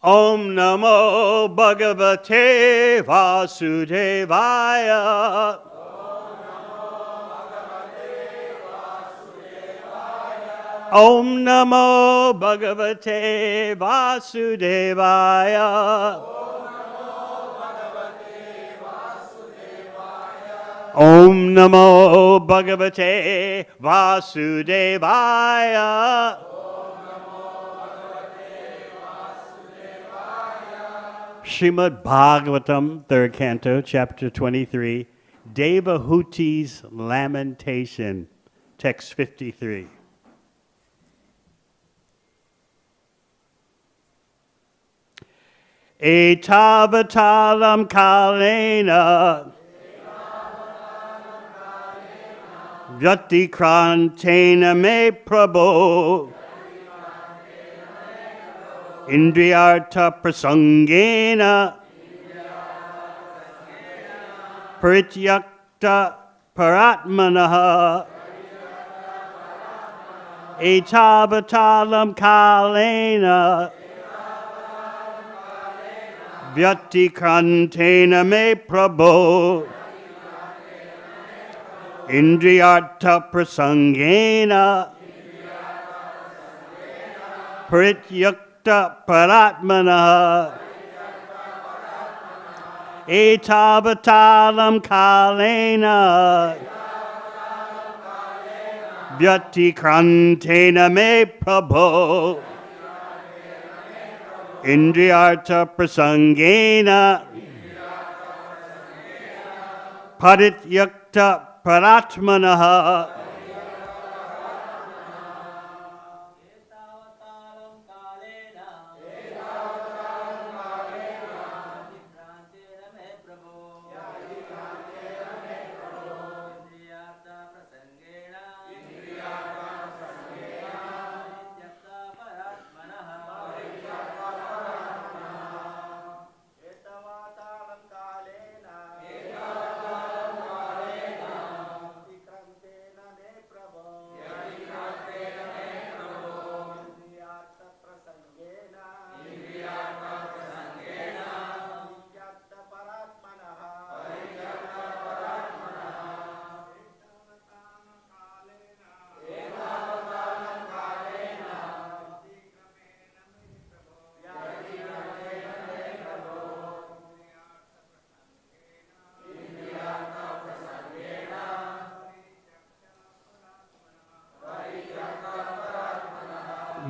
Om Namo Bhagavate Vasudevaya. Om Namo Bhagavate Vasudevaya. Om Namo Bhagavate Vasudevaya. Srimad Bhagavatam, 3rd Canto, Chapter 23, Devahuti's Lamentation, Text 53. Etavatalam kalena Vyatikrantena me prabho Indriyartha prasangena Parityakta paratmanaha Etavatalam kalena Vyatikrantena me prabho Indriyartha prasangena Parityakta paratmana Etavatalam kalena Vyatikrantena me prabho Indriyartha prasangena Parityakta paratmanaha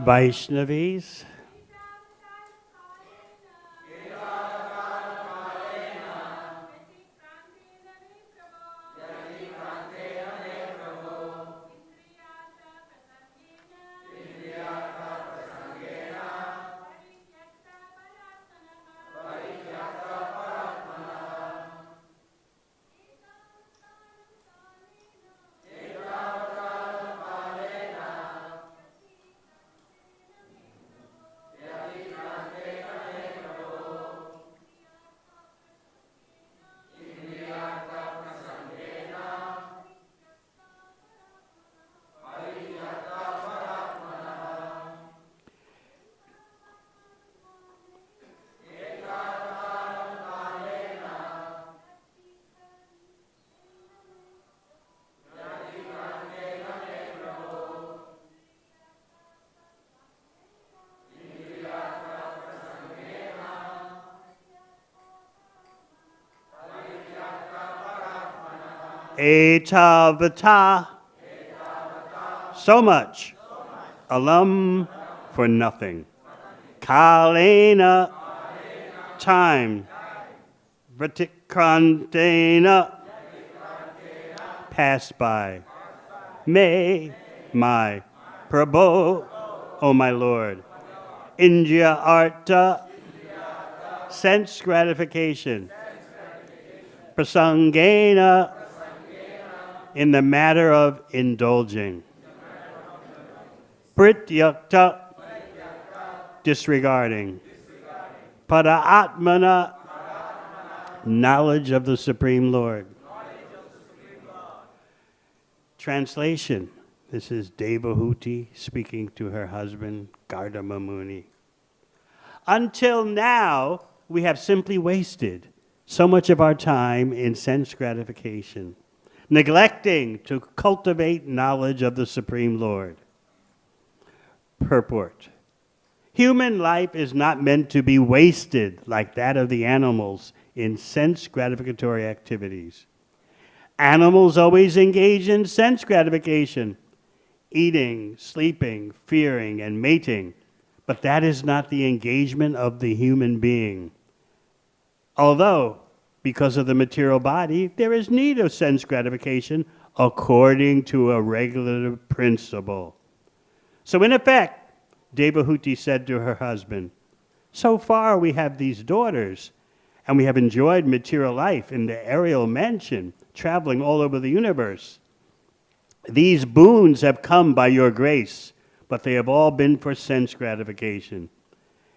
Vaishnavis. Etavata, so much. Alam, for nothing. Kalena, time. Vratikrantena, pass by. Me, my. Prabho, O my Lord. Indriya arta, sense gratification. Prasangena, in the matter of indulging. Prityakta, disregarding. Paraatmana, knowledge of the Supreme Lord. Translation. This is Devahuti speaking to her husband, Gardama Muni. Until now, we have simply wasted so much of our time in sense gratification, neglecting to cultivate knowledge of the Supreme Lord. Purport. Human life is not meant to be wasted like that of the animals in sense gratificatory activities. Animals always engage in sense gratification, eating, sleeping, fearing, and mating, but that is not the engagement of the human being. Although, because of the material body, there is need of sense gratification according to a regulative principle. So in effect, Devahuti said to her husband, so far we have these daughters, and we have enjoyed material life in the aerial mansion, traveling all over the universe. These boons have come by your grace, but they have all been for sense gratification.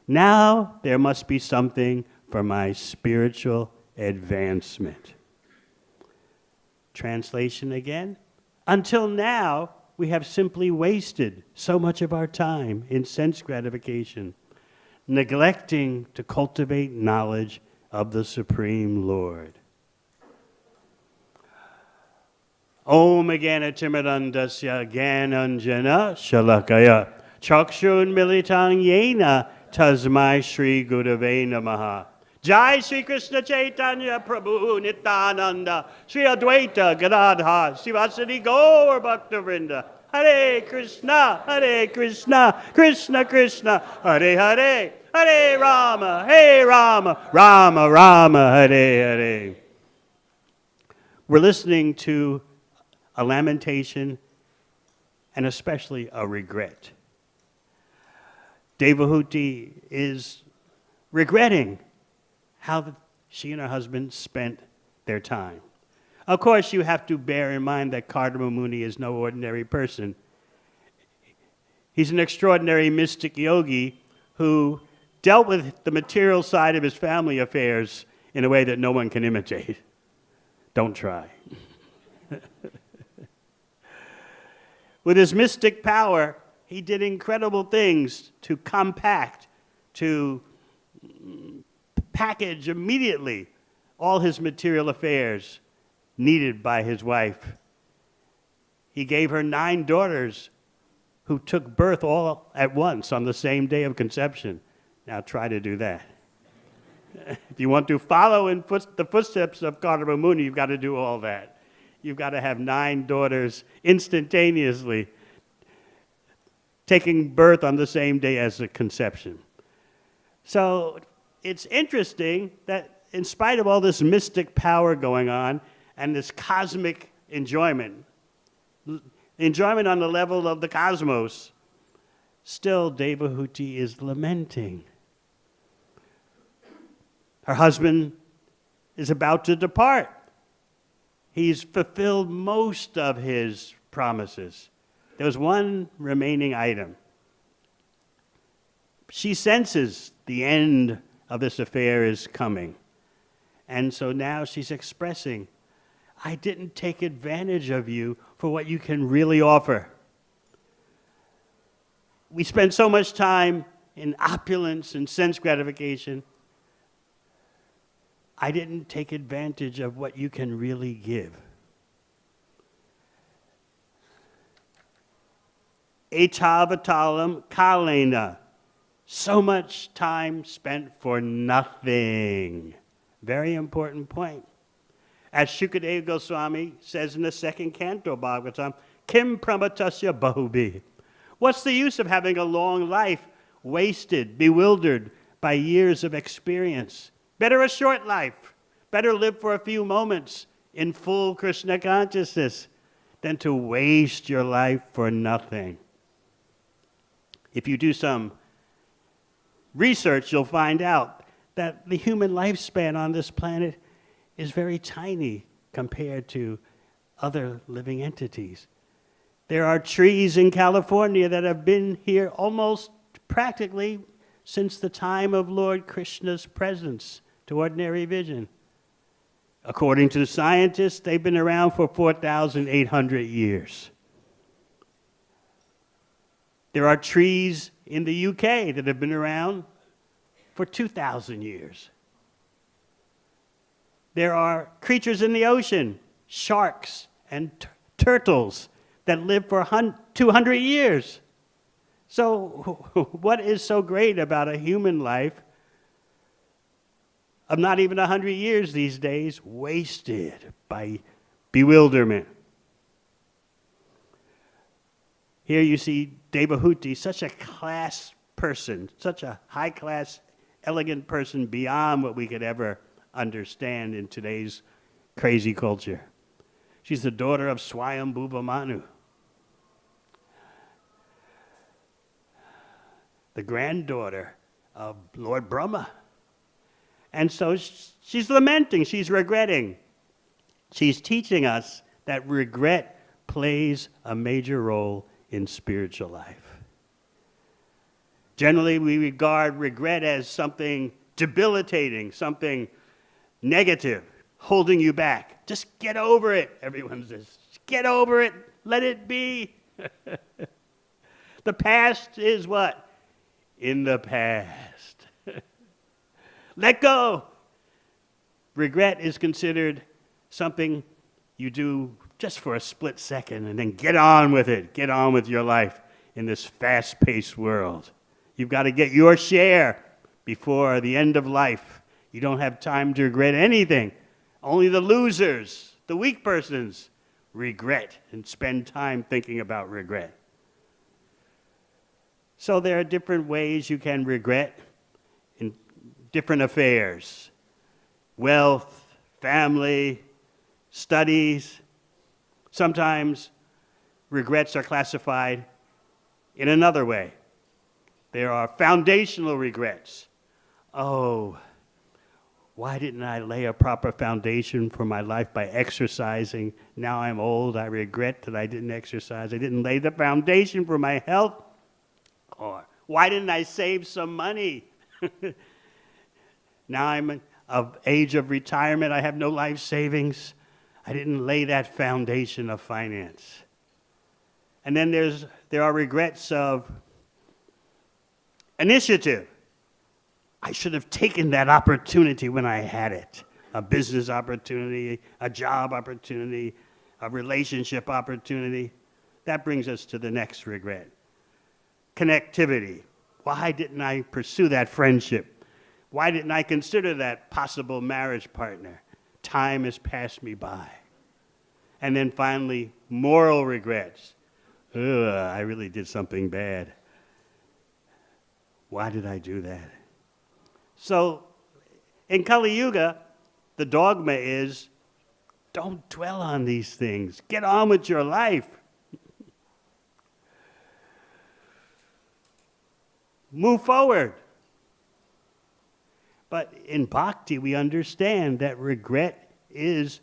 Now there must be something for my spiritual advancement. Translation again. Until now, we have simply wasted so much of our time in sense gratification, neglecting to cultivate knowledge of the Supreme Lord. Om Gyanatimirandasya Gyananjana Shalakaya Chakshun Militang Yena Tasmai Shri Gurave Namaha. Jai Shri Krishna Chaitanya Prabhu Nityananda Shri Advaita Gadadha Sivasadi Gaur Bhaktavrinda. Hare Krishna, Krishna Krishna, Hare Hare, Hare Rama, Rama Rama, Hare Hare. We're listening to a lamentation and especially a regret. Devahuti is regretting how she and her husband spent their time. Of course, you have to bear in mind that Kardama Muni is no ordinary person. He's an extraordinary mystic yogi who dealt with the material side of his family affairs in a way that no one can imitate. Don't try. With his mystic power, he did incredible things to compact, to package immediately all his material affairs needed by his wife. He gave her 9 daughters who took birth all at once on the same day of conception. Now try to do that. If you want to follow in the footsteps of Kardama Muni, you've got to do all that. You've got to have 9 daughters instantaneously taking birth on the same day as the conception. So it's interesting that in spite of all this mystic power going on and this cosmic enjoyment on the level of the cosmos, still Devahuti is lamenting. Her husband is about to depart. He's fulfilled most of his promises. There's one remaining item. She senses the end of this affair is coming. And so now she's expressing, I didn't take advantage of you for what you can really offer. We spend so much time in opulence and sense gratification. I didn't take advantage of what you can really give. Etavatalam kalena. So much time spent for nothing. Very important point. As Shukadeva Goswami says in the 2nd canto of Bhagavatam, Kim pramatasya bahubi. What's the use of having a long life wasted, bewildered by years of experience? Better a short life. Better live for a few moments in full Krishna consciousness than to waste your life for nothing. If you do some research, you'll find out that the human lifespan on this planet is very tiny compared to other living entities. There are trees in California that have been here almost practically since the time of Lord Krishna's presence to ordinary vision. According to the scientists, they've been around for 4,800 years. There are trees in the UK that have been around for 2,000 years. There are creatures in the ocean, sharks and turtles, that live for 200 years. So what is so great about a human life of not even 100 years these days, wasted by bewilderment? Here you see Devahuti, such a class person, such a high-class, elegant person beyond what we could ever understand in today's crazy culture. She's the daughter of Swayambhuva Manu, the granddaughter of Lord Brahma. And so she's lamenting, she's regretting. She's teaching us that regret plays a major role in spiritual life. Generally, we regard regret as something debilitating, something negative, holding you back. Just get over it, everyone says. Just get over it, let it be. The past is what? In the past. Let go. Regret is considered something you do just for a split second and then get on with it. Get on with your life in this fast-paced world. You've got to get your share before the end of life. You don't have time to regret anything. Only the losers, the weak persons, regret and spend time thinking about regret. So there are different ways you can regret in different affairs. Wealth, family, studies. Sometimes regrets are classified in another way. There are foundational regrets. Oh, why didn't I lay a proper foundation for my life by exercising? Now I'm old, I regret that I didn't exercise. I didn't lay the foundation for my health. Or why didn't I save some money? Now I'm of age of retirement, I have no life savings. I didn't lay that foundation of finance. And then there are regrets of initiative. I should have taken that opportunity when I had it. A business opportunity, a job opportunity, a relationship opportunity. That brings us to the next regret. Connectivity. Why didn't I pursue that friendship? Why didn't I consider that possible marriage partner? Time has passed me by. And then finally, moral regrets. I really did something bad. Why did I do that? So, in Kali Yuga, the dogma is, don't dwell on these things. Get on with your life. Move forward. But in Bhakti, we understand that regret is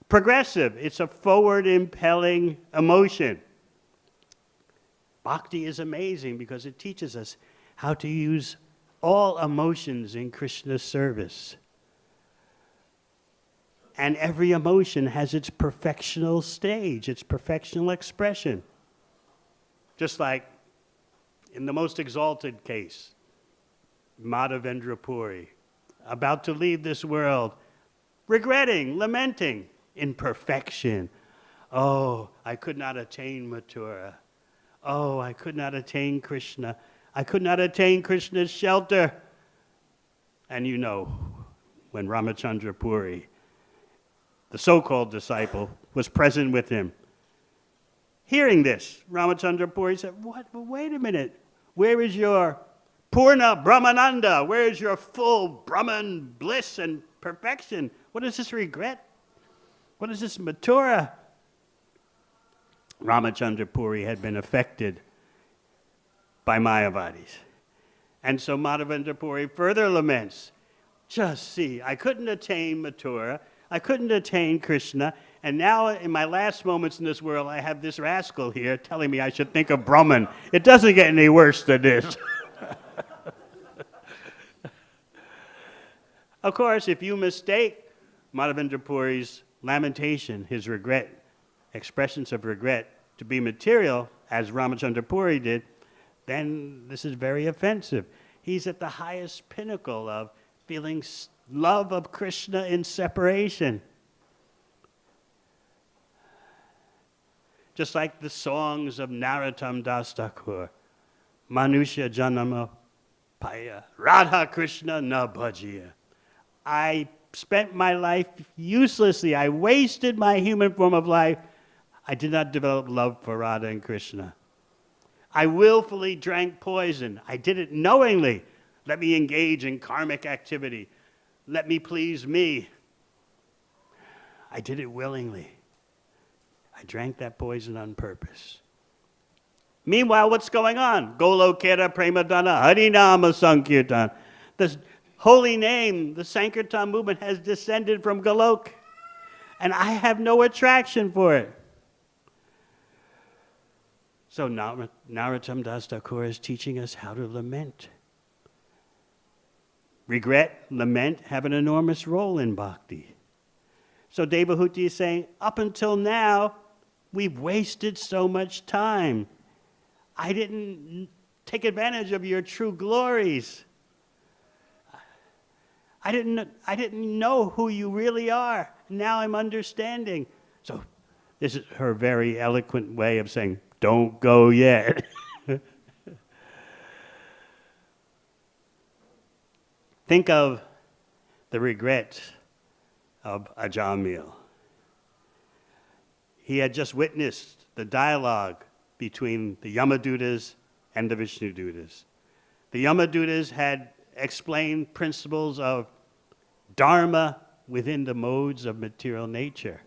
progressive. It's a forward-impelling emotion. Bhakti is amazing because it teaches us how to use all emotions in Krishna's service. And every emotion has its perfectional stage, its perfectional expression. Just like in the most exalted case, Madhavendra Puri, about to leave this world, regretting, lamenting, in perfection. Oh, I could not attain Mathura. Oh, I could not attain Krishna. I could not attain Krishna's shelter. And you know, when Ramachandra Puri, the so-called disciple, was present with him, hearing this, Ramachandra Puri said, "What? Wait a minute. Where is your Purna Brahmananda? Where is your full Brahman bliss and perfection? What is this regret? What is this Mathura?" Ramachandra Puri had been affected by Mayavadis. And so Madhavendra Puri further laments, just see, I couldn't attain Mathura, I couldn't attain Krishna, and now in my last moments in this world, I have this rascal here telling me I should think of Brahman. It doesn't get any worse than this. Of course, if you mistake Madhavendra Puri's lamentation, his regret, expressions of regret, to be material, as Ramachandra Puri did, then this is very offensive. He's at the highest pinnacle of feeling love of Krishna in separation. Just like the songs of Narottam Das Thakur, Manusya Janama Paya, Radha Krishna na bhajiya. I spent my life uselessly. I wasted my human form of life. I did not develop love for Radha and Krishna. I willfully drank poison. I did it knowingly. Let me engage in karmic activity. Let me please me. I did it willingly. I drank that poison on purpose. Meanwhile, what's going on? Golokera Premadana Harinama Sankirtan. The holy name, the Sankirtan movement has descended from Golok, and I have no attraction for it. So Narottam Das Thakur is teaching us how to lament. Regret, lament have an enormous role in bhakti. So Devahuti is saying, up until now, we've wasted so much time. I didn't take advantage of your true glories. I didn't know who you really are. Now I'm understanding. So this is her very eloquent way of saying, don't go yet. Think of the regret of Ajamila. He had just witnessed the dialogue between the Yamadutas and the Vishnudutas. The Yamadutas had explained principles of dharma within the modes of material nature,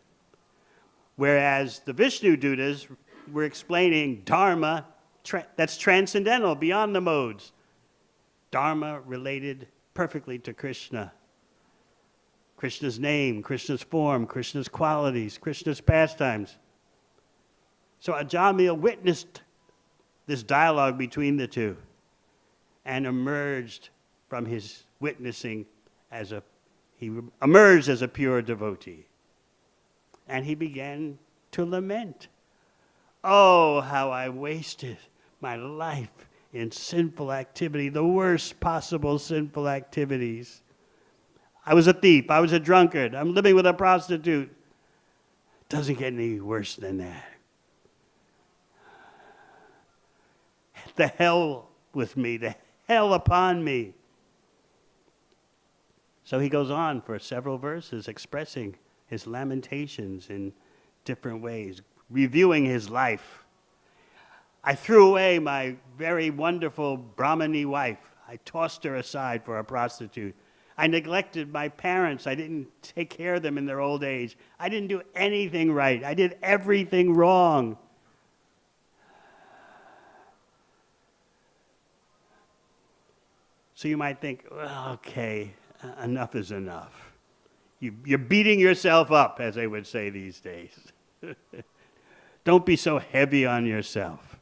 whereas the Vishnudutas were explaining dharma that's transcendental, beyond the modes. Dharma related perfectly to Krishna. Krishna's name, Krishna's form, Krishna's qualities, Krishna's pastimes. So Ajamila witnessed this dialogue between the two and emerged from his witnessing he emerged as a pure devotee. And he began to lament. Oh, how I wasted my life in sinful activity, the worst possible sinful activities. I was a thief, I was a drunkard, I'm living with a prostitute. Doesn't get any worse than that. The hell with me, the hell upon me. So he goes on for several verses expressing his lamentations in different ways, reviewing his life. I threw away my very wonderful Brahmani wife. I tossed her aside for a prostitute. I neglected my parents. I didn't take care of them in their old age. I didn't do anything right. I did everything wrong. So you might think, well, okay, enough is enough. You're beating yourself up, as they would say these days. Don't be so heavy on yourself.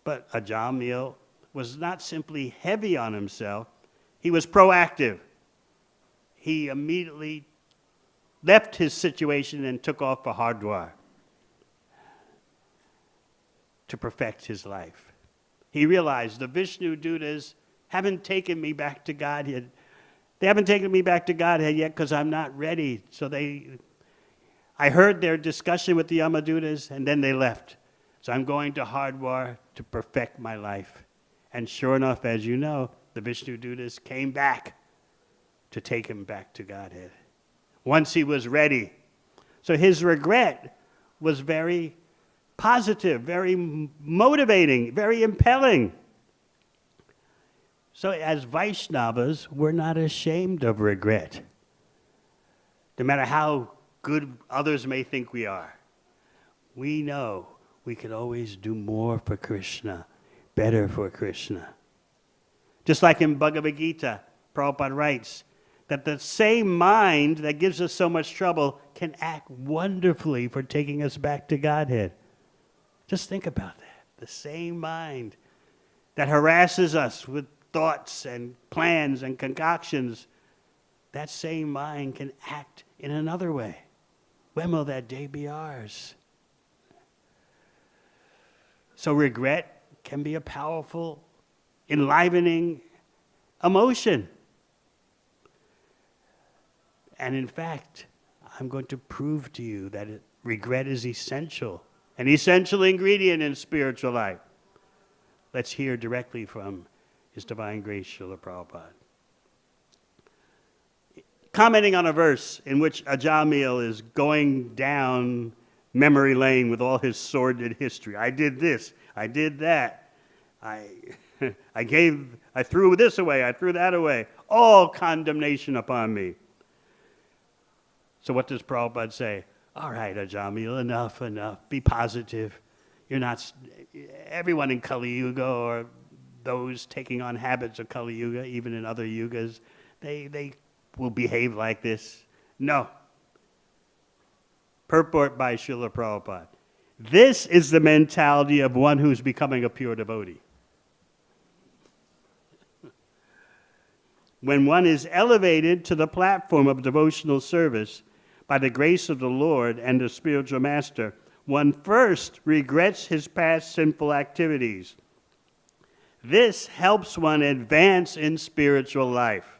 But Ajamila was not simply heavy on himself, he was proactive. He immediately left his situation and took off for Hardwar to perfect his life. He realized the Vishnudutas haven't taken me back to Godhead. They haven't taken me back to Godhead yet because I'm not ready. So I heard their discussion with the Yamadutas, and then they left. So I'm going to Hardwar to perfect my life. And sure enough, as you know, the Vishnudutas came back to take him back to Godhead once he was ready. So his regret was very positive, very motivating, very impelling. So as Vaishnavas, we're not ashamed of regret, no matter how good others may think we are. We know we can always do more for Krishna, better for Krishna. Just like in Bhagavad Gita, Prabhupada writes that the same mind that gives us so much trouble can act wonderfully for taking us back to Godhead. Just think about that. The same mind that harasses us with thoughts and plans and concoctions, that same mind can act in another way. When will that day be ours? So regret can be a powerful, enlivening, emotion. And in fact, I'm going to prove to you that regret is essential, an essential ingredient in spiritual life. Let's hear directly from His Divine Grace, Srila Prabhupada. Commenting on a verse in which Ajamila is going down memory lane with all his sordid history. I did this, I did that, I threw this away, I threw that away. All condemnation upon me. So what does Prabhupada say? All right, Ajamila, enough. Be positive. You're not, everyone in Kali Yuga or those taking on habits of Kali Yuga, even in other yugas, they will behave like this. No. Purport by Srila Prabhupada. This is the mentality of one who's becoming a pure devotee. When one is elevated to the platform of devotional service by the grace of the Lord and the spiritual master, one first regrets his past sinful activities. This helps one advance in spiritual life.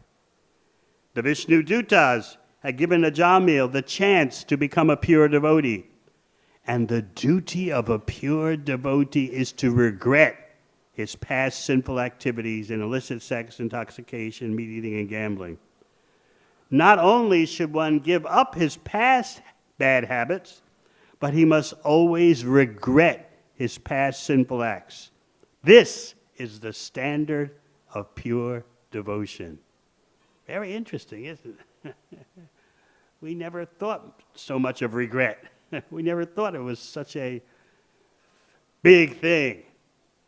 The Vishnu Dutas had given Ajamila the chance to become a pure devotee. And the duty of a pure devotee is to regret his past sinful activities in illicit sex, intoxication, meat eating, and gambling. Not only should one give up his past bad habits, but he must always regret his past sinful acts. This is the standard of pure devotion. Very interesting, isn't it? We never thought so much of regret. We never thought it was such a big thing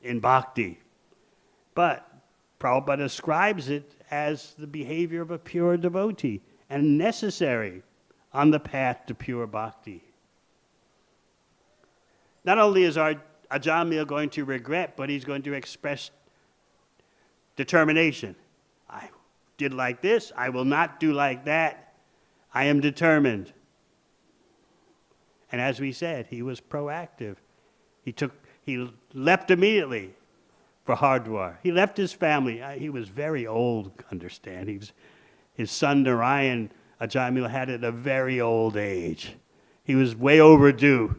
in Bhakti. But Prabhupada describes it as the behavior of a pure devotee and necessary on the path to pure Bhakti. Not only is our Ajamila going to regret, but he's going to express determination. I did like this, I will not do like that. I am determined. And as we said, he was proactive. He left immediately for Hardwar. He left his family. He was very old, understand. His son Narayan, Ajamila, had at a very old age. He was way overdue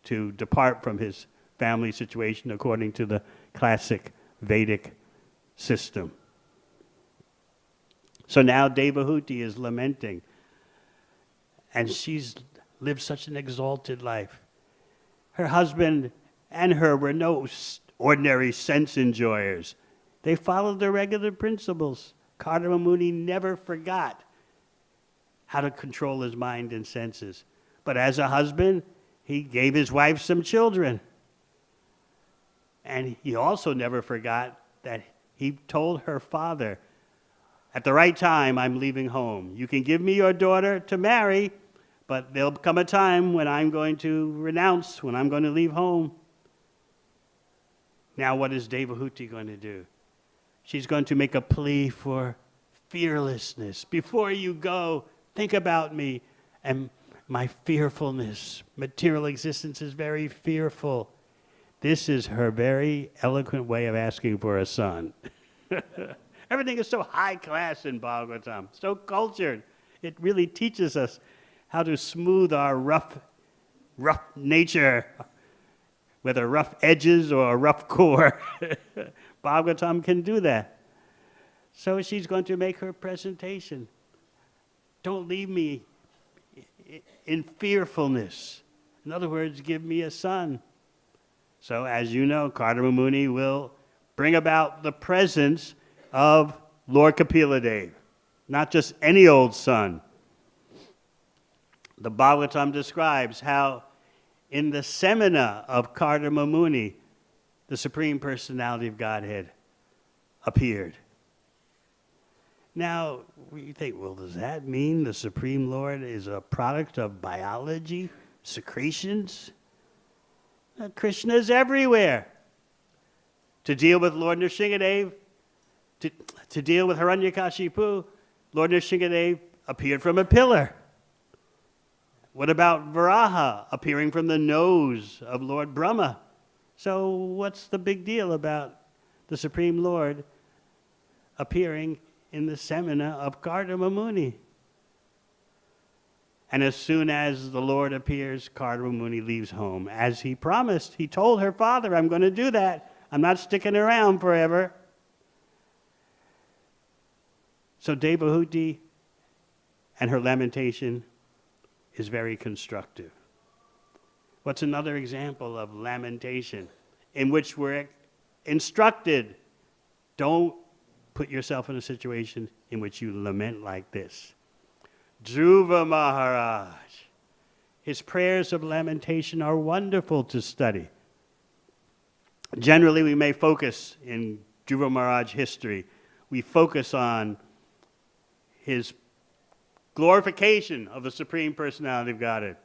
to depart from his family situation according to the classic Vedic system. So now Devahuti is lamenting. And she's lived such an exalted life. Her husband and her were no ordinary sense enjoyers. They followed the regular principles. Kardama Muni never forgot how to control his mind and senses. But as a husband, he gave his wife some children. And he also never forgot that he told her father, at the right time, I'm leaving home. You can give me your daughter to marry, but there'll come a time when I'm going to renounce, when I'm going to leave home. Now what is Devahuti going to do? She's going to make a plea for fearlessness. Before you go, think about me and my fearfulness. Material existence is very fearful. This is her very eloquent way of asking for a son. Everything is so high class in Bhagavatam, so cultured. It really teaches us how to smooth our rough nature, whether rough edges or a rough core. Bhagavatam can do that. So she's going to make her presentation. Don't leave me in fearfulness. In other words, give me a son. So as you know, Kardama Muni will bring about the presence of Lord Kapila Dev, not just any old son. The Bhagavatam describes how in the semina of Kardama Muni, the Supreme Personality of Godhead appeared. Now, you think, well, does that mean the Supreme Lord is a product of biology, secretions? Krishna is everywhere. To deal with Lord Nrsingadev, to deal with Hiranyakashipu, Lord Nrsingadev appeared from a pillar. What about Varaha appearing from the nose of Lord Brahma? So what's the big deal about the Supreme Lord appearing in the semina of Kardama. And as soon as the Lord appears, Kardama leaves home. As he promised, he told her father, I'm going to do that. I'm not sticking around forever. So Devahuti and her lamentation is very constructive. What's another example of lamentation in which we're instructed? Don't put yourself in a situation in which you lament like this. Dhruva Maharaja, his prayers of lamentation are wonderful to study. Generally, we may focus in Dhruva Maharaj history, we focus on his glorification of the Supreme Personality of Godhead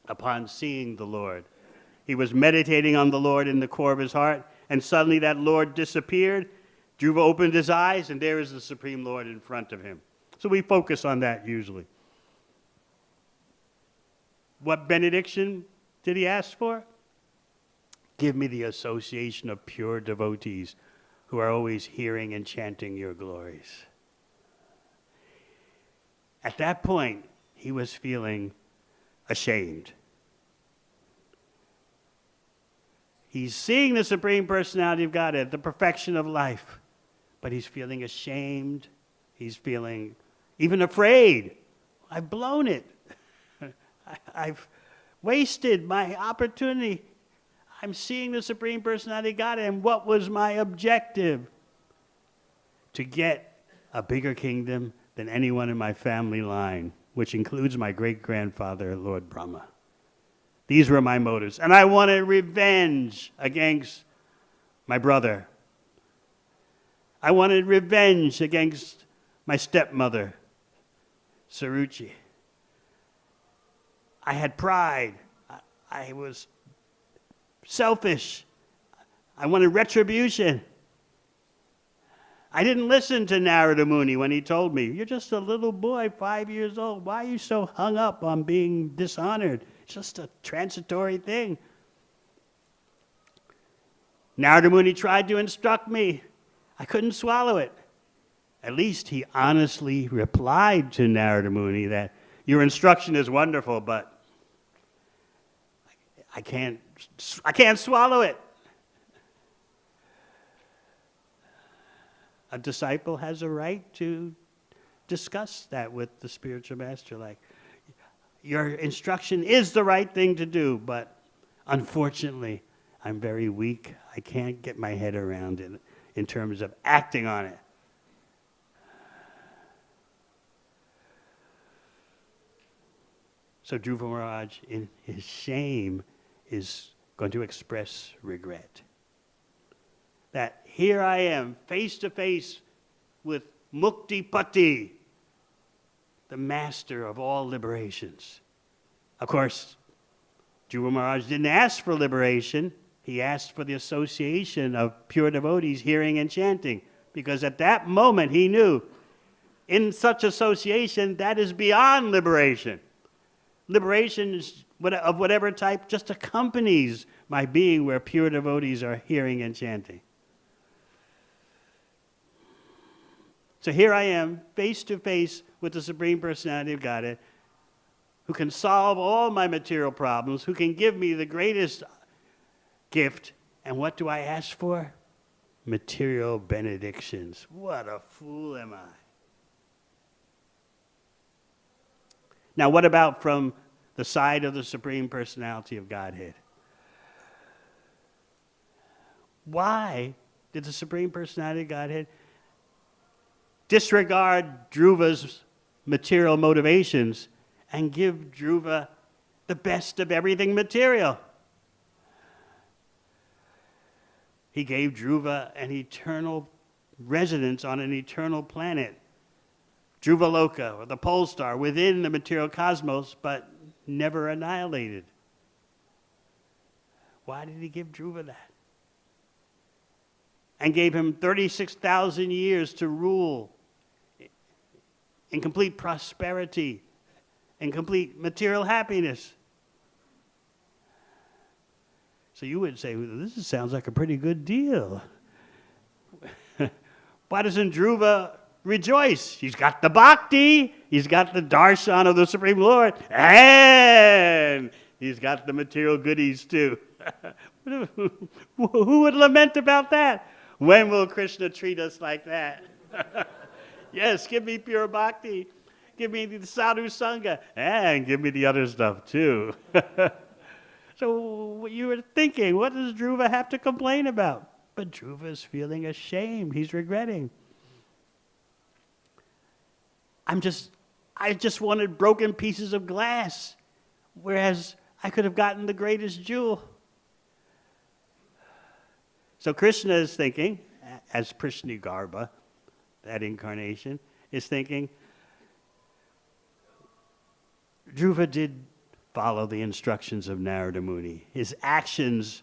upon seeing the Lord. He was meditating on the Lord in the core of his heart, and suddenly that Lord disappeared. Dhruva opened his eyes, and there is the Supreme Lord in front of him. So we focus on that usually. What benediction did he ask for? Give me the association of pure devotees who are always hearing and chanting your glories. At that point, he was feeling ashamed. He's seeing the Supreme Personality of Godhead, the perfection of life, but he's feeling ashamed. He's feeling even afraid. I've blown it. I've wasted my opportunity. I'm seeing the Supreme Personality of Godhead, and what was my objective? To get a bigger kingdom than anyone in my family line, which includes my great-grandfather, Lord Brahma. These were my motives. And I wanted revenge against my brother. I wanted revenge against my stepmother, Saruchi. I had pride. I was selfish. I wanted retribution. I didn't listen to Narada Muni when he told me, you're just a little boy, 5 years old. Why are you so hung up on being dishonored? It's just a transitory thing. Narada Muni tried to instruct me. I couldn't swallow it. At least he honestly replied to Narada Muni that your instruction is wonderful, but I can't swallow it. A disciple has a right to discuss that with the spiritual master, like, your instruction is the right thing to do, but unfortunately, I'm very weak. I can't get my head around it in terms of acting on it. So Dhruva Maharaj, in his shame, is going to express regret. That here I am, face to face with Muktipati, the master of all liberations. Of course, Dhruva Maharaj didn't ask for liberation. He asked for the association of pure devotees hearing and chanting, because at that moment he knew in such association that is beyond liberation. Liberation is of whatever type just accompanies my being where pure devotees are hearing and chanting. So here I am, face to face with the Supreme Personality of Godhead, who can solve all my material problems, who can give me the greatest gift. And what do I ask for? Material benedictions. What a fool am I. Now, what about from the side of the Supreme Personality of Godhead? Why did the Supreme Personality of Godhead disregard Dhruva's material motivations and give Dhruva the best of everything material? He gave Dhruva an eternal residence on an eternal planet, Dhruvaloka, or the pole star, within the material cosmos, but never annihilated. Why did he give Dhruva that? And gave him 36,000 years to rule in complete prosperity and complete material happiness. So you would say, well, this sounds like a pretty good deal. Why doesn't Dhruva rejoice? He's got the Bhakti, he's got the darshan of the Supreme Lord, and he's got the material goodies too. Who would lament about that? When will Krishna treat us like that? Yes, give me pure Bhakti. Give me the sadhu sangha, and give me the other stuff too. So you were thinking, what does Dhruva have to complain about? But Dhruva is feeling ashamed. He's regretting. I just wanted broken pieces of glass, whereas I could have gotten the greatest jewel. So Krishna is thinking, as Prishni Garbha, that incarnation, is thinking, Dhruva did follow the instructions of Narada Muni. His actions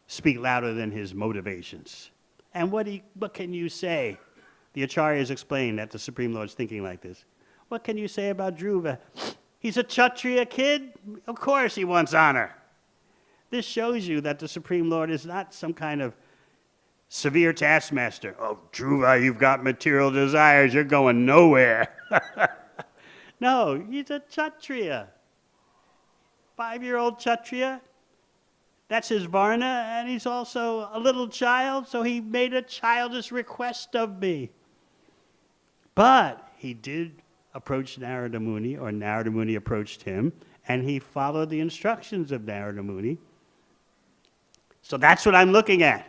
speak louder than his motivations. And what can you say? The Acharyas explain that the Supreme Lord's thinking like this. What can you say about Dhruva? He's a Kshatriya kid. Of course he wants honor. This shows you that the Supreme Lord is not some kind of severe taskmaster. Oh, Dhruva, you've got material desires. You're going nowhere. No, he's a Kshatriya. 5-year-old Kshatriya. That's his Varna, and he's also a little child, so he made a childish request of me. But he did approach Narada Muni, or Narada Muni approached him, and he followed the instructions of Narada Muni. So that's what I'm looking at.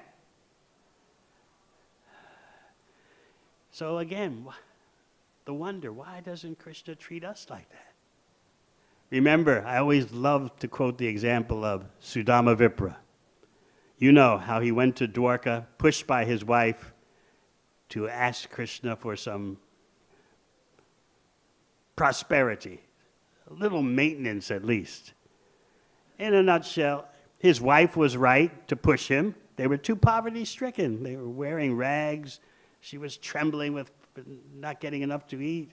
So again, the wonder, why doesn't Krishna treat us like that? Remember, I always love to quote the example of Sridhama Vipra. You know how he went to Dwarka, pushed by his wife, to ask Krishna for some prosperity, a little maintenance at least. In a nutshell, his wife was right to push him. They were too poverty-stricken. They were wearing rags. She was trembling with not getting enough to eat.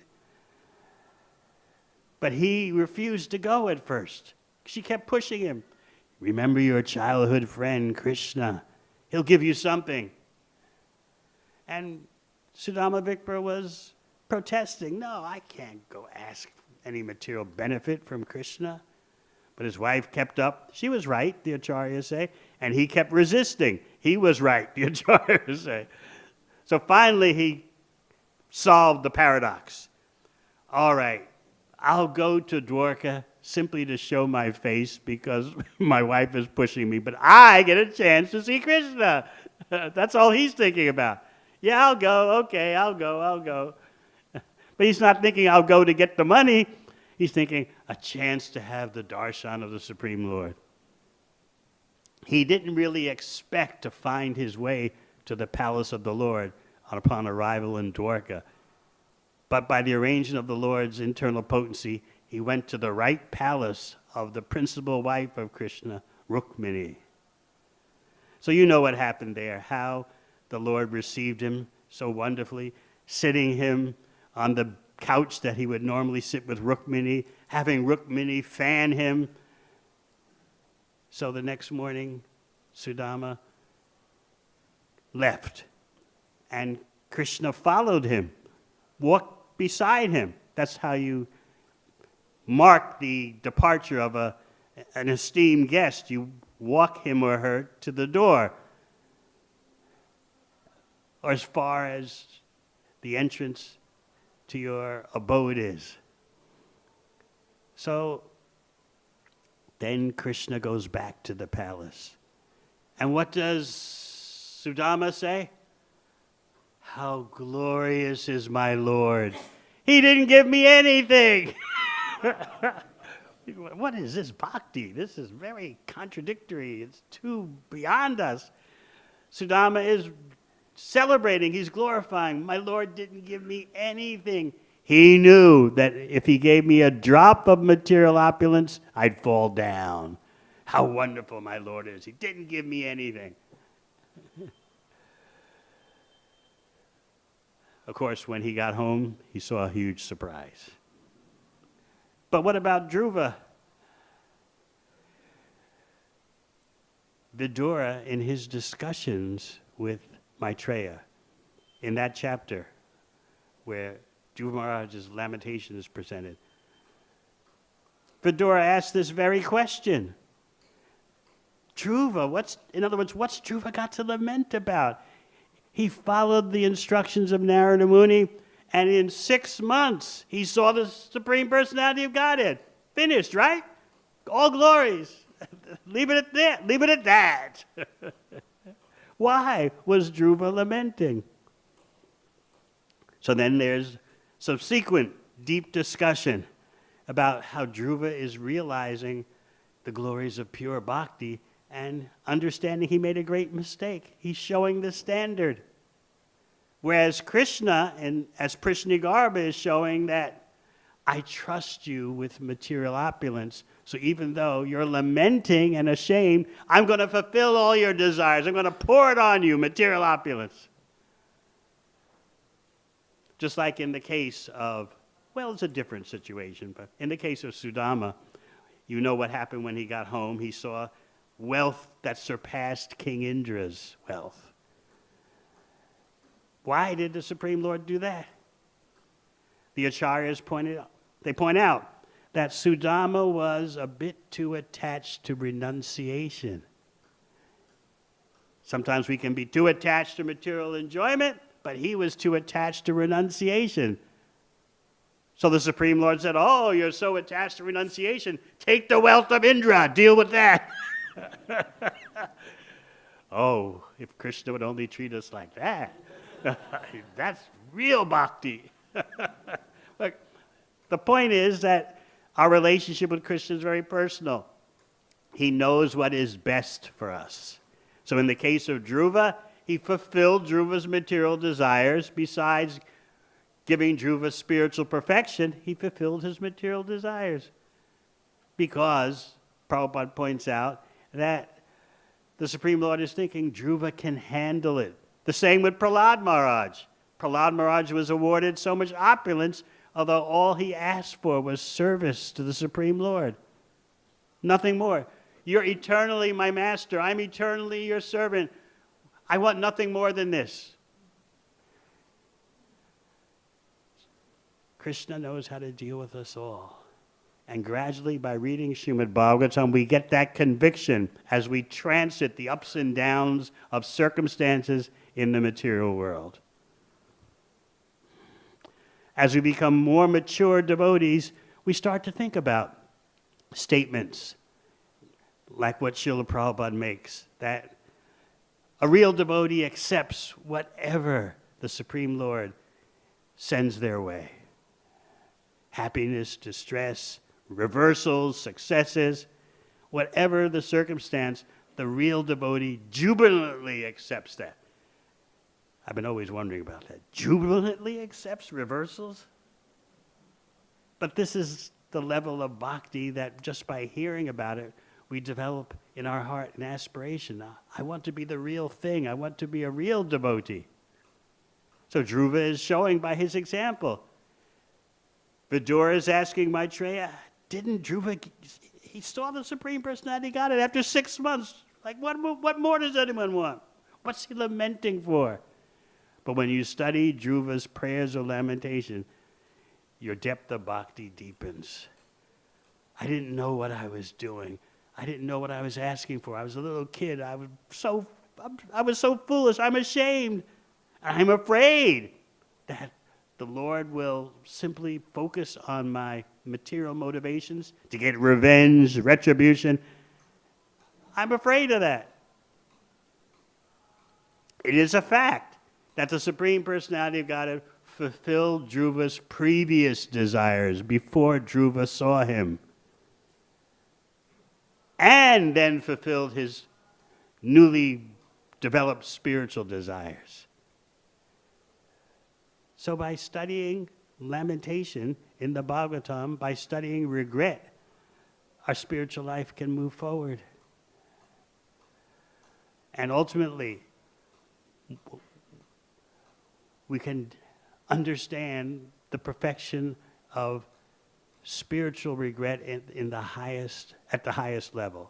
But he refused to go at first. She kept pushing him. Remember your childhood friend, Krishna. He'll give you something. And Sridhama Vipra was protesting. No, I can't go ask any material benefit from Krishna. But his wife kept up. She was right, the Acharyas say. And he kept resisting. He was right, the Acharyas say. So finally he solved the paradox. All right. I'll go to Dwarka simply to show my face because my wife is pushing me, but I get a chance to see Krishna. That's all he's thinking about. Yeah, I'll go. Okay, I'll go. But he's not thinking I'll go to get the money. He's thinking a chance to have the darshan of the Supreme Lord. He didn't really expect to find his way to the palace of the Lord upon arrival in Dwarka. But by the arrangement of the Lord's internal potency, he went to the right palace of the principal wife of Krishna, Rukmini. So you know what happened there, how the Lord received him so wonderfully, sitting him on the couch that he would normally sit with Rukmini, having Rukmini fan him. So the next morning, Sudama left, and Krishna followed him, walked beside him. That's how you mark the departure of an esteemed guest. You walk him or her to the door, or as far as the entrance to your abode is. So then Krishna goes back to the palace. And what does Sudama say? How glorious is my Lord. He didn't give me anything. What is this bhakti? This is very contradictory. It's too beyond us. Sudama is celebrating. He's glorifying. My Lord didn't give me anything. He knew that if he gave me a drop of material opulence, I'd fall down. How wonderful my Lord is. He didn't give me anything. Of course, when he got home, he saw a huge surprise. But what about Dhruva? Vidura, in his discussions with Maitreya, in that chapter where Dhruva Maharaja's Lamentation is presented. Vidura asked this very question. Dhruva, in other words, what's Dhruva got to lament about? He followed the instructions of Narada Muni, and in 6 months, he saw the Supreme Personality of Godhead. Finished, right? All glories. Leave it at that. Leave it at that. Why was Dhruva lamenting? So then there's subsequent deep discussion about how Dhruva is realizing the glories of pure bhakti and understanding he made a great mistake. He's showing the standard. Whereas Krishna, and as Prishnigarbha, is showing that I trust you with material opulence, so even though you're lamenting and ashamed, I'm going to fulfill all your desires. I'm going to pour it on you, material opulence. Just like in the case of, well, it's a different situation, but in the case of Sridhama, you know what happened when he got home. He saw wealth that surpassed King Indra's wealth. Why did the Supreme Lord do that? The Acharyas point out that Sridhama was a bit too attached to renunciation. Sometimes we can be too attached to material enjoyment, but he was too attached to renunciation. So the Supreme Lord said, oh, you're so attached to renunciation, take the wealth of Indra, deal with that. Oh, if Krishna would only treat us like that. That's real bhakti. Look, the point is that our relationship with Krishna is very personal. He knows what is best for us. So in the case of Dhruva, he fulfilled Dhruva's material desires. Besides giving Dhruva spiritual perfection, he fulfilled his material desires. Because, Prabhupada points out, that the Supreme Lord is thinking Dhruva can handle it. The same with Prahlad Maharaj. Prahlad Maharaj was awarded so much opulence, although all he asked for was service to the Supreme Lord. Nothing more. You're eternally my master. I'm eternally your servant. I want nothing more than this. Krishna knows how to deal with us all. And gradually, by reading Srimad Bhagavatam, we get that conviction as we transit the ups and downs of circumstances in the material world. As we become more mature devotees, we start to think about statements like what Srila Prabhupada makes, that a real devotee accepts whatever the Supreme Lord sends their way. Happiness, distress, reversals, successes, whatever the circumstance, the real devotee jubilantly accepts that. I've been always wondering about that. Jubilantly accepts reversals? But this is the level of bhakti that just by hearing about it, we develop in our heart an aspiration. I want to be the real thing. I want to be a real devotee. So Dhruva is showing by his example. Vidura is asking Maitreya, didn't Dhruva, he saw the Supreme Personality got it after 6 months. Like, what more does anyone want? What's he lamenting for? But when you study Dhruva's prayers or lamentation, your depth of bhakti deepens. I didn't know what I was doing. I didn't know what I was asking for. I was a little kid. I was so foolish. I'm ashamed. I'm afraid that the Lord will simply focus on my material motivations to get revenge, retribution. I'm afraid of that. It is a fact that the Supreme Personality of Godhead fulfilled Dhruva's previous desires before Dhruva saw him, and then fulfilled his newly developed spiritual desires. So by studying lamentation in the Bhagavatam, by studying regret, our spiritual life can move forward. And ultimately, we can understand the perfection of spiritual regret at the highest level.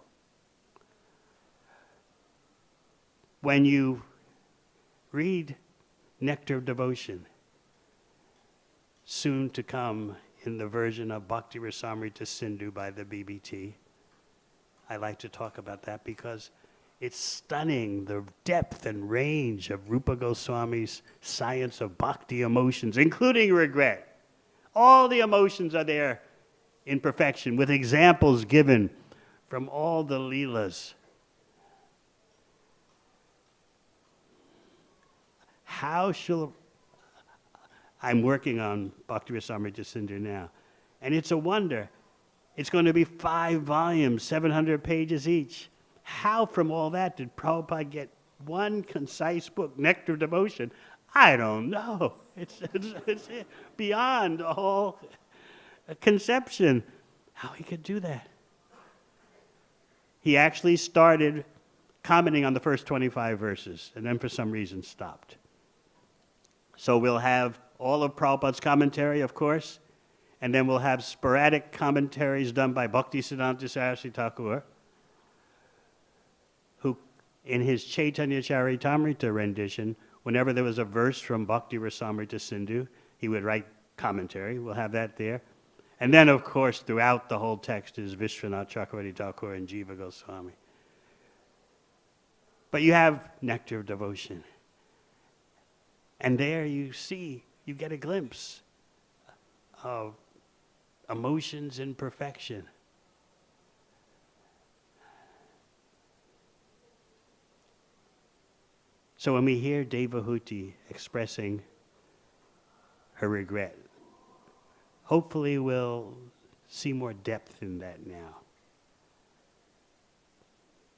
When you read Nectar of Devotion, soon to come in the version of Bhakti Rasamrita Sindhu by the BBT. I like to talk about that because it's stunning, the depth and range of Rupa Goswami's science of bhakti emotions, including regret. All the emotions are there in perfection, with examples given from all the Leelas. I'm working on Bhakti Rasamrita Sindhu now, and it's a wonder. It's going to be 5 volumes, 700 pages each. How from all that did Prabhupada get one concise book, Nectar of Devotion? I don't know. It's beyond all conception how he could do that. He actually started commenting on the first 25 verses, and then for some reason stopped. So we'll have all of Prabhupada's commentary, of course, and then we'll have sporadic commentaries done by Bhaktisiddhanta Saraswati Thakur, who, in his Chaitanya Charitamrita rendition, whenever there was a verse from Bhakti Rasamrita Sindhu, he would write commentary. We'll have that there. And then, of course, throughout the whole text is Vishwanath Chakravarti Thakur and Jiva Goswami. But you have Nectar of Devotion. And there you see, you get a glimpse of emotions in perfection. So when we hear Devahuti expressing her regret, hopefully we'll see more depth in that now.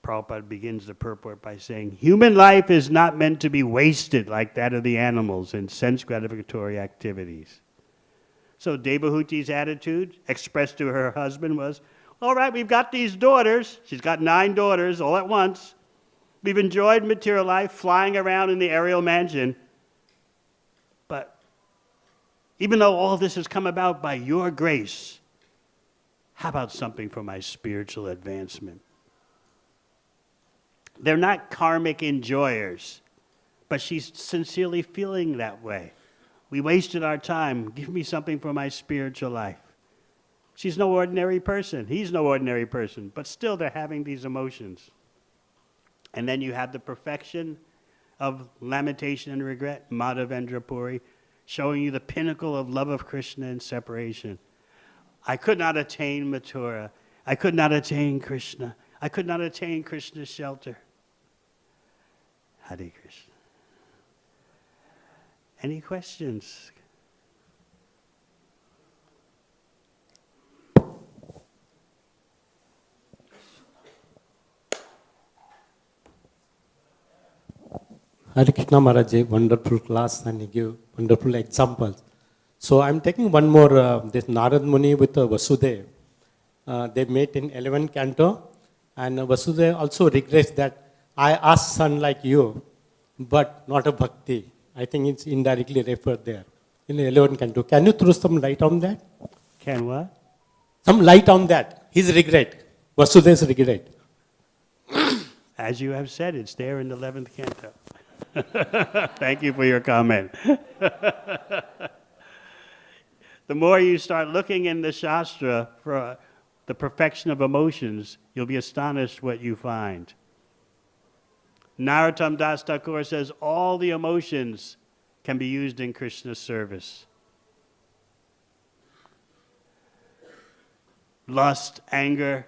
Prabhupada begins the purport by saying, human life is not meant to be wasted like that of the animals in sense gratificatory activities. So Devahuti's attitude expressed to her husband was, all right, we've got these daughters. She's got 9 daughters all at once. We've enjoyed material life, flying around in the aerial mansion. But even though all this has come about by your grace, how about something for my spiritual advancement? They're not karmic enjoyers, but she's sincerely feeling that way. We wasted our time. Give me something for my spiritual life. She's no ordinary person. He's no ordinary person, but still they're having these emotions. And then you have the perfection of lamentation and regret, Madhavendra Puri, showing you the pinnacle of love of Krishna and separation. I could not attain Mathura. I could not attain Krishna. I could not attain Krishna's shelter. Hare Krishna. Any questions? Hare Krishna Maharaj, wonderful class and you give wonderful examples. So I'm taking one more, this Narad Muni with Vasudev. They met in 11th canto, and Vasudev also regrets that I asked son like you, but not a bhakti. I think it's indirectly referred there in 11th canto. Can you throw some light on that? Can what? Some light on that. His regret, Vasudev's regret. As you have said, it's there in the 11th canto. Thank you for your comment. The more you start looking in the Shastra for the perfection of emotions, you'll be astonished what you find. Narottam Das Thakur says all the emotions can be used in Krishna's service. Lust, anger,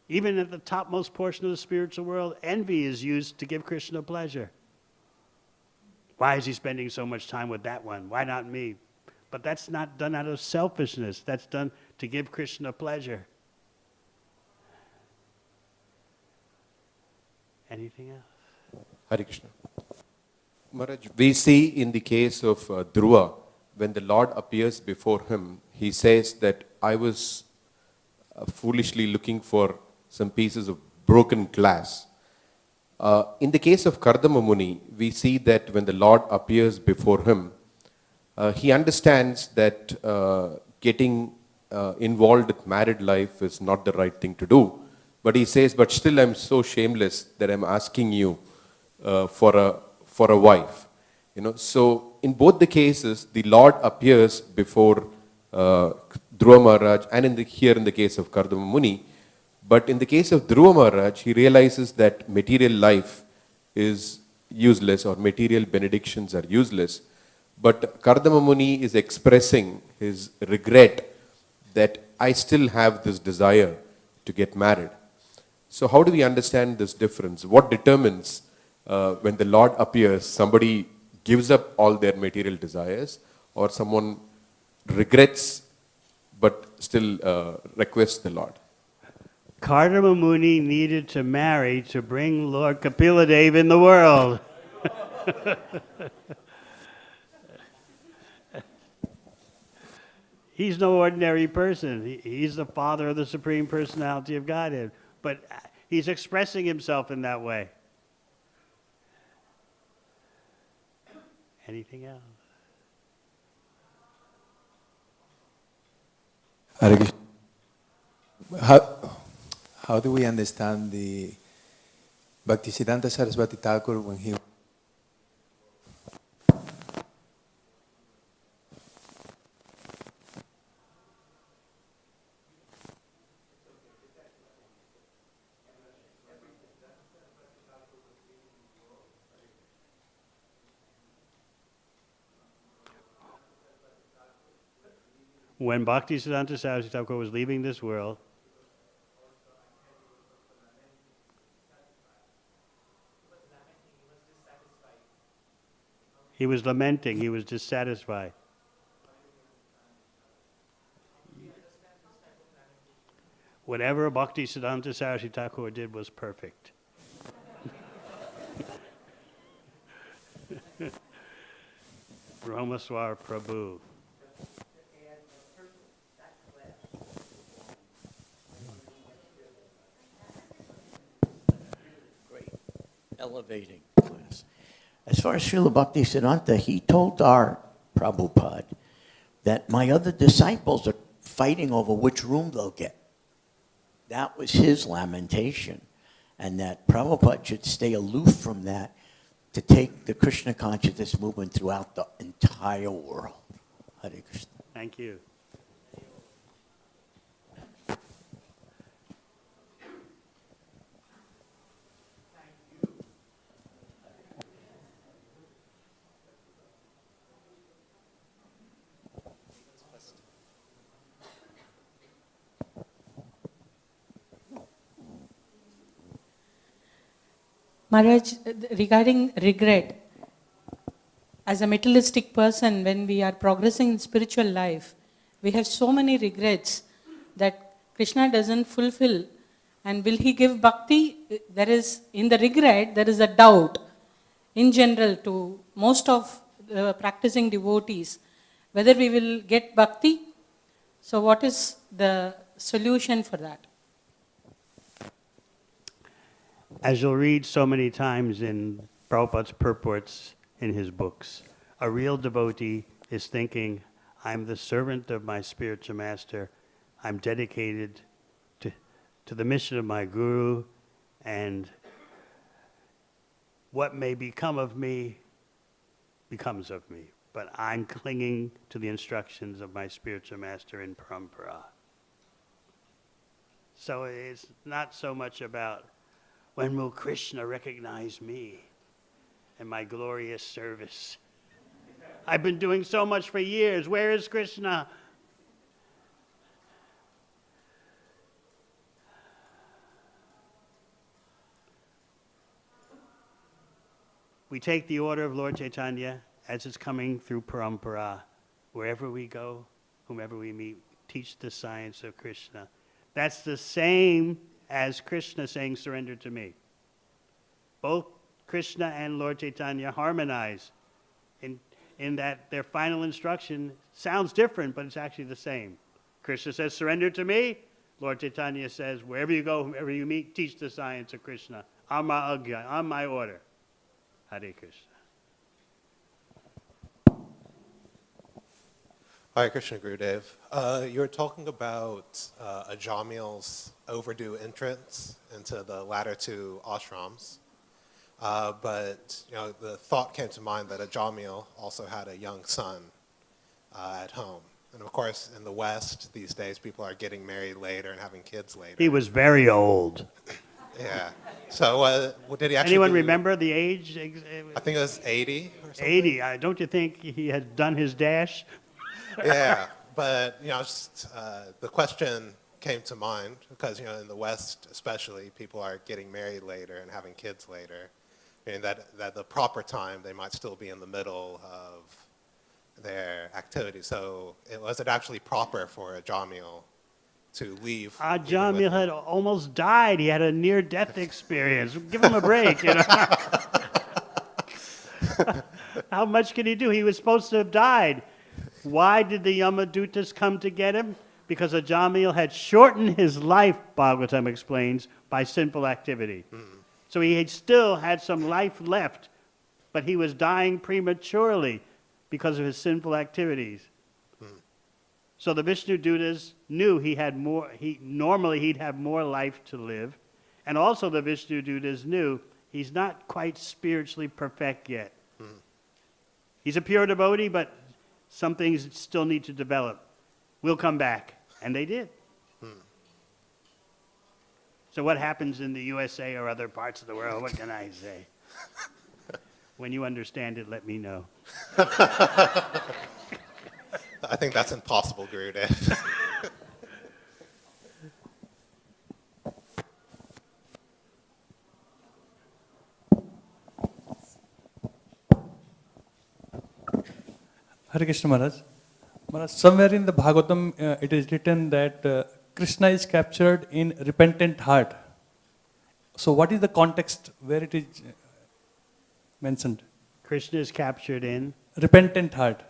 even at the topmost portion of the spiritual world, envy is used to give Krishna pleasure. Why is he spending so much time with that one? Why not me? But that's not done out of selfishness. That's done to give Krishna pleasure. Anything else? Hare Krishna. Maharaj, we see in the case of Dhruva, when the Lord appears before him, he says that I was foolishly looking for some pieces of broken glass. In the case of Kardama Muni, we see that when the Lord appears before him, he understands that getting involved with married life is not the right thing to do. But he says, but still I'm so shameless that I'm asking you for for a wife. So in both the cases, the Lord appears before Dhruva Maharaj, and here in the case of Kardama Muni. But in the case of Dhruva Maharaj, he realizes that material life is useless, or material benedictions are useless. But Kardama Muni is expressing his regret that I still have this desire to get married. So how do we understand this difference? What determines when the Lord appears, somebody gives up all their material desires, or someone regrets but still requests the Lord? Kardama Muni needed to marry to bring Lord Kapiladev in the world. He's no ordinary person. He's the father of the Supreme Personality of Godhead. But he's expressing himself in that way. Anything else? Hare Krishna. How do we understand the Bhaktisiddhanta Saraswati Thakur when he When Bhaktisiddhanta Saraswati Thakur was leaving this world, he was lamenting, he was dissatisfied. Whatever Bhaktisiddhanta Saraswati Thakur did was perfect. Brahmaswar Prabhu. Elevating class. As far as Srila Bhaktisiddhanta, he told our Prabhupada that my other disciples are fighting over which room they'll get. That was his lamentation, and that Prabhupada should stay aloof from that to take the Krishna consciousness movement throughout the entire world. Hare Krishna. Thank you. Maharaj, regarding regret, as a materialistic person, when we are progressing in spiritual life, we have so many regrets that Krishna doesn't fulfill. And will he give bhakti? There is, in the regret, there is a doubt in general to most of the practicing devotees, whether we will get bhakti. So what is the solution for that? As you'll read so many times in Prabhupada's purports in his books, a real devotee is thinking, I'm the servant of my spiritual master, I'm dedicated to the mission of my guru, and what may become of me becomes of me. But I'm clinging to the instructions of my spiritual master in parampara. So it's not so much about when will Krishna recognize me and my glorious service? I've been doing so much for years. Where is Krishna? We take the order of Lord Chaitanya as it's coming through parampara. Wherever we go, whomever we meet, teach the science of Krishna. That's the same as Krishna saying, surrender to me. Both Krishna and Lord Chaitanya harmonize in that their final instruction sounds different, but it's actually the same. Krishna says, surrender to me. Lord Chaitanya says, wherever you go, whomever you meet, teach the science of Krishna. On my agya, on my order. Hare Krishna. Hare Krishna, Gurudev. You were talking about Ajamila's overdue entrance into the latter two ashrams. But the thought came to mind that Ajamila also had a young son at home. And of course, in the West these days, people are getting married later and having kids later. He was very old. Yeah. So did he actually? Anyone remember the age? I think it was 80 or something. 80. Don't you think he had done his dash? Yeah, but just, the question came to mind because in the West especially, people are getting married later and having kids later. Meaning that the proper time they might still be in the middle of their activity. So was it actually proper for Ajamila to leave? Ajamila had almost died. He had a near-death experience. Give him a break, How much can he do? He was supposed to have died. Why did the Yamadutas come to get him? Because Ajamila had shortened his life, Bhagavatam explains, by sinful activity. So he still had some life left, but he was dying prematurely because of his sinful activities. So the Vishnu Dutas knew he had more. Normally he'd have more life to live, and also the Vishnu Dutas knew he's not quite spiritually perfect yet. He's a pure devotee, but some things still need to develop. We'll come back, and they did. So what happens in the USA or other parts of the world? What can I say? When you understand it, let me know. I think that's impossible, Gurudev. Hare Krishna Maharaj. Maharaj, somewhere in the Bhagavatam it is written that Krishna is captured in repentant heart. So what is the context where it is mentioned? Krishna is captured in? Repentant heart.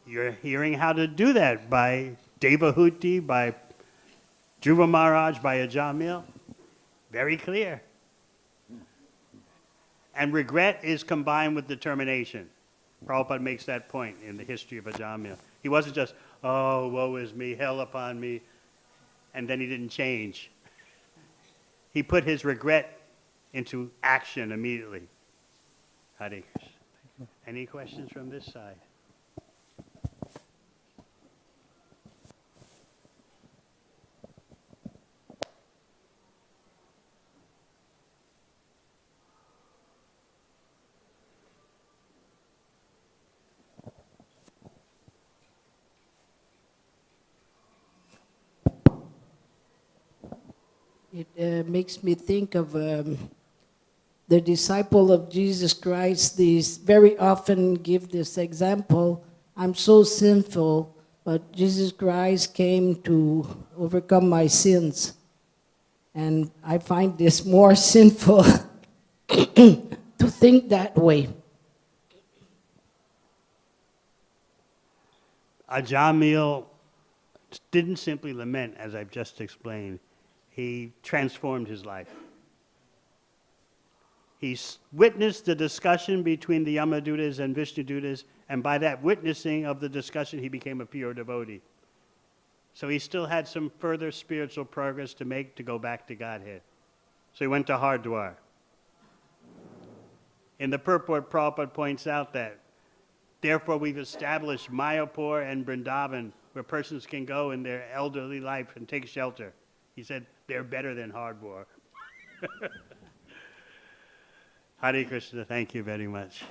You're hearing how to do that by Devahuti, by Dhruva Maharaja, by Ajamila. Very clear. And regret is combined with determination. Prabhupada makes that point in the history of Ajamila. He wasn't just, oh, woe is me, hell upon me, and then he didn't change. He put his regret into action immediately. Hare Krishna. Any questions from this side? It makes me think of the disciple of Jesus Christ. These very often give this example. I'm so sinful, but Jesus Christ came to overcome my sins. And I find this more sinful to think that way. Ajamila didn't simply lament, as I've just explained. He transformed his life. He witnessed the discussion between the Yamadutas and Vishnudutas, and by that witnessing of the discussion, he became a pure devotee. So he still had some further spiritual progress to make to go back to Godhead. So he went to Hardwar. In the purport, Prabhupada points out that, therefore we've established Mayapur and Vrindavan, where persons can go in their elderly life and take shelter. He said, they're better than Hardwar. Hare Krishna, thank you very much.